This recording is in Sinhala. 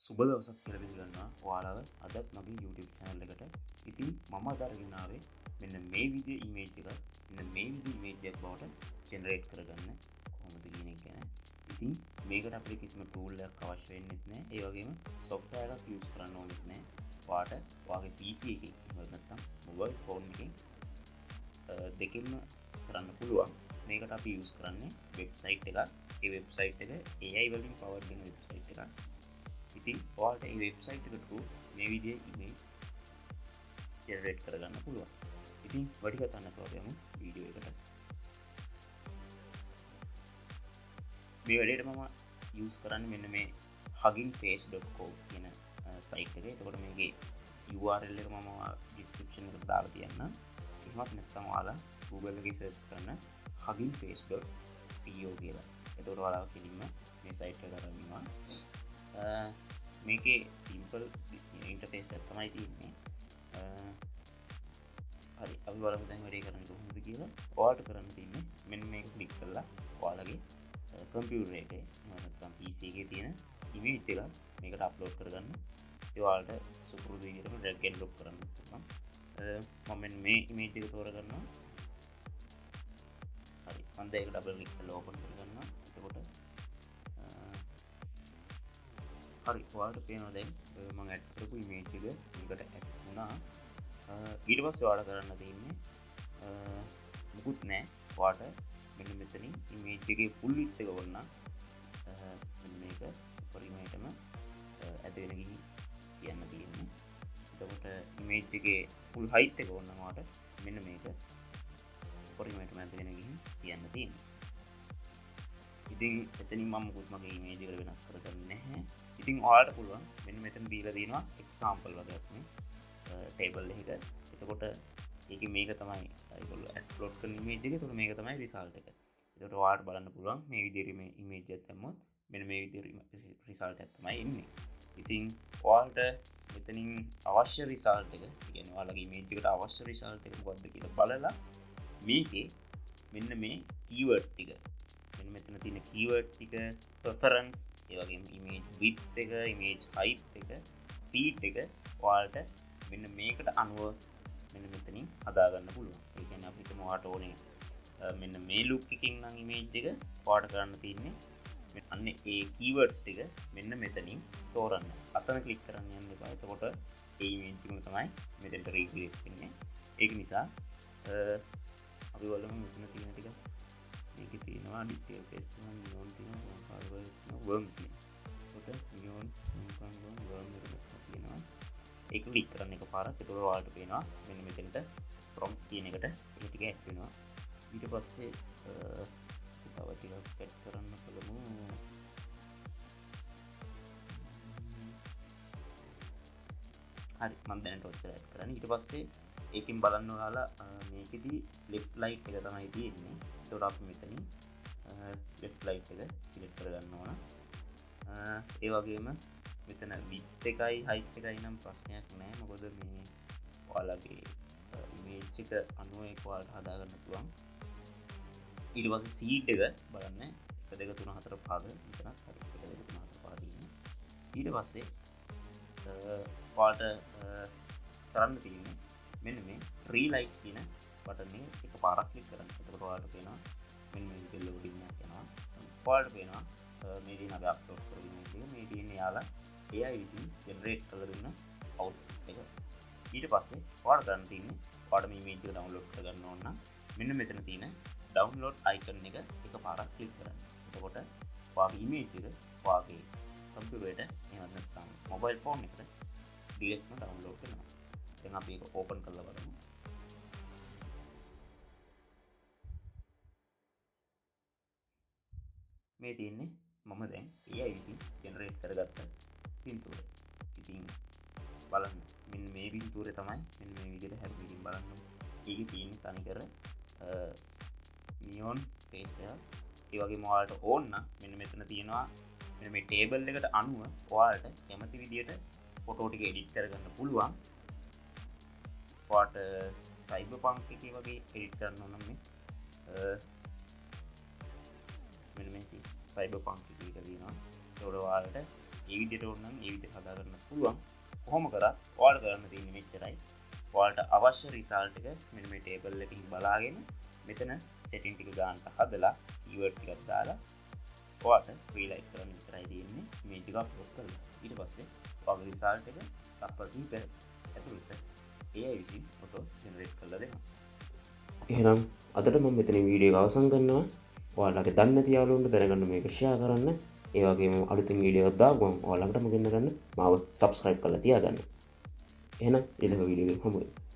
සුබ දවසක් කියලා පිළිගන්නවා ඔයාලව අදත් මගේ YouTube channel එකට. ඉතින් මම අද අරගෙන ආවේ මෙන්න මේ විදිහේ image එකක් මෙන්න මේ විදිහේ image එකක් බවට generate කරගන්න කොහොමද කියන එක ගැන. ඉතින් මේකට අපිට කිසිම tool එකක් අවශ්‍ය වෙන්නේ නැහැ. ඒ වගේම software එකක් use කරන්න ඕනෙත් නැහැ. ඔයාට ඔයාගේ PC එකේ එහෙම නැත්නම් mobile phone එකෙන් දෙකෙන්ම කරන්න පුළුවන්. මේකට අපි use කරන්නේ website එකක්. ඒ website එක AI වලින් powered වෙන website එකක්. ඉතින් ඔයාලට මේ වෙබ්සයිට් එක through මේ විදිහේ image generate කරගන්න පුළුවන්. ඉතින් වැඩි කතා නැතුව අපි යමු වීඩියෝ එකට. මේ වැඩේට මම use කරන්නේ මෙන්න මේ huggingface.co කියන site එක. එතකොට මේකේ URL එක මම description එකට දාලා තියන්නම්. එහෙමත් නැත්නම් ඔයාලා Google එකේ search කරන්න huggingface.co කියලා. එතකොට ඔයාලා කෙලින්ම මේ site එකට අරන් මේකේ සිම්පල් ඉන්ටර්ෆේස් එකක් තමයි තියෙන්නේ. හරි අපි බලමු දැන් වැඩේ කරන්නේ කොහොමද කියලා. ඔයාලට කරන්න තියෙන්නේ මෙන්න මේක ක්ලික් කරලා ඔයාලගේ කම්පියුටර් එකේ නැත්නම් PC එකේ තියෙන image එක මේකට අප්ලෝඩ් කරගන්න. ඒ ඔයාලට සුපුරුදු විදිහටම drag and drop කරන්න පුළුවන්. මම මෙන්න මේ image එක තෝරගන්නවා. හරි මම දැන් ඒක ඩබල් ක්ලික් කරලා ඕපන් කරගන්නවා. එතකොට හරි ඔයාලට පේනවා දැන් මම ඇඩ් කරපු image එක මේකට ඇඩ් වුණා. ඊට පස්සේ ඔයාලා කරන්න තියෙන්නේ මුකුත් නැහැ. ඔයාලට මෙන්න මෙතනින් image එකේ full width එක වුණා. මෙන්න මේක පරිමාණයටම ඇදගෙන ගිහින් කියන්න තියෙන්නේ. එතකොට image එකේ full height එක වුණා ඔයාලට මෙන්න මේක පරිමාණයටම ඇදගෙන ගිහින් කියන්න තියෙන්නේ. ඉතින් එතනින් මම මුකුත් මගේ image එකට වෙනස් කරගන්නේ නැහැ. ඉතින් ඔයාලට පුළුවන් මෙන්න මෙතන දීලා තියෙනවා example වගේක් නේ table එකක. එතකොට ඒකේ මේක තමයි ඒගොල්ලෝ අප්ලෝඩ් කරන image එක. එතකොට මේක තමයි result එක. එතකොට ඔයාලට බලන්න පුළුවන් මේ විදිහට මේ image එක දැම්මොත් මෙන්න මේ විදිහට result එක තමයි එන්නේ. ඉතින් ඔයාලට මෙතනින් අවශ්‍ය result එක, ඒ කියන්නේ ඔයාලගේ image එකට අවශ්‍ය result එක මොකක්ද කියලා බලලා මේකේ මෙන්න මේ keyword ටික මෙන්න මෙතන තියෙන keyword ටික preference ඒ වගේම image width එක image height එක seed එක ඔයාලට මෙන්න මේකට අනුව මෙන්න මෙතනින් හදාගන්න පුළුවන්. ඒ කියන්නේ අපිට මොකට ඕනේ මෙන්න මේ look එකකින් නම් image එක ඔයාලට කරන්න තියෙන්නේ අන්න ඒ keywords ටික මෙන්න මෙතනින් තෝරන්න. අතන click කරන්න යන්න එපා. එතකොට ඒ image එකම තමයි මෙතෙන්ට recreate වෙන්නේ. ඒක නිසා අපි බලමු මෙතන තියෙන ටික. මේකේ තියෙනවා detail paste කරන neon තියෙනවා hardware තියෙනවා worm තියෙනවා. එතකොට neon worm එක තියෙනවා. ඒක ක්ලික් කරන්න එකපාරක්. එතකොට ඔයාලට පේනවා මෙන්න මෙතනට prompt කියන එකට ඒ ටික ඇඩ් වෙනවා. ඊට පස්සේ තව ටිකක් ඇඩ් කරන්න බලමු. හරි මම දැනට ඔච්චර ඇඩ් කරන්නේ. ඊට පස්සේ ඒකෙන් බලන්න ඔයාලා මේකෙදි left light එක තමයි තියෙන්නේ. එතකොට අපි මෙතනින් left light එක select කරගන්න ඕන. ඒ වගේම මෙතන width එකයි height එකයි නම් ප්‍රශ්නයක් නැහැ. මොකද මේ ඔයාලගේ image එක අනුව ඒක ඔයාලට හදාගන්න පුළුවන්. ඊට පස්සේ seed එක බලන්න 1 2 3 4 5 මෙතනත් හරි 1 2 3 4 5 තියෙනවා. ඊට පස්සේ ඔයාලට කරන්න තියෙන්නේ මෙන්න මේ tree light කියන බටන් එක එකපාරක් ක්ලික් කරන්න. එතකොට ඔයාලට පේනවා මෙන්න මේ විදිහට loading එකක් යනවා. ඔයාලට පේනවා මේ දින අපි අප්ලෝඩ් කරපු image එක මේ දින යාලා AI විසින් ජෙනරේට් කරලා දුන්න අවුට්පුට් එක. ඊට පස්සේ ඔයාලට කරන්න තියෙන්නේ ඔයාලට මේ image එක ඩවුන්ලෝඩ් කරගන්න ඕන නම් මෙන්න මෙතන තියෙන ඩවුන්ලෝඩ් අයිකන් එක එකපාරක් ක්ලික් කරන්න. එතකොට ඔයාගේ image එක ඔයාගේ කම්පියුටරේට එහෙම නැත්නම් මොබයිල් ෆෝන් එකට ඩිරෙක්ට්ම ඩවුන්ලෝඩ් වෙනවා. දැන් අපි ඒක ඕපන් කරලා බලමු. මේ තියෙන්නේ මම දැන් AI විසින් ජෙනරේට් කරගත්ත පින්තූර. ඉතින් බලන්න මෙන්න මේ පින්තූරේ තමයි මෙන්න මේ විදිහට හැපෙමින් බලන්න. ඒකේ තියෙන තනිකර නියොන් ෆේස් එක. ඒ වගේම ඔයාලට ඕන නම් මෙන්න මෙතන තියෙනවා මෙන්න මේ ටේබල් එකට අනුව ඔයාලට කැමති විදිහට ෆොටෝ ටික එඩිට් කරගන්න පුළුවන්. ඔයාලට සයිබර්පන්ක් එකේ වගේ එඩිට් කරන්න ඕන නම් මේ මෙන්න මේ සයිබර්පන්ක් එකේ තියෙනවා. ඒකට ඔයාලට ඒ විදිහට ඕන නම් ඒ විදිහට හදා ගන්න පුළුවන්. කොහොම කරත් ඔයාලට කරන්න තියෙන්නේ මෙච්චරයි. ඔයාලට අවශ්‍ය රිසල්ට් එක මෙන්න මේ ටේබල් එකකින් බලාගෙන මෙතන සෙටින් ටික ගන්නට හදලා කීවර්ඩ් ටිකක් දාලා ඔයාලට රීලයිට් කරන්න විතරයි තියෙන්නේ. ඉමේජ් එක අප්ලෝඩ් කරලා ඊට පස්සේ ඔයාගේ රිසල්ට් එක තත්පර කිහිපයක් ඇතුළත AI විසින් ෆොටෝ ජෙනරේට් කරලා දෙනවා. එහෙනම් අදට මම මෙතනින් වීඩියෝ එක අවසන් කරනවා. ඔයාලගේ දන්නේ නැති යාළුවන්ට දැනගන්න මේක ෂෙයා කරන්න. ඒ වගේම අලුතින් වීඩියෝ එකක් දාගමු ඔයාලටම ගෙන්න ගන්න මාව සබ්ස්ක්‍රයිබ් කරලා තියාගන්න. එහෙනම් ඊළඟ වීඩියෝ එකෙන් හමු වෙමු.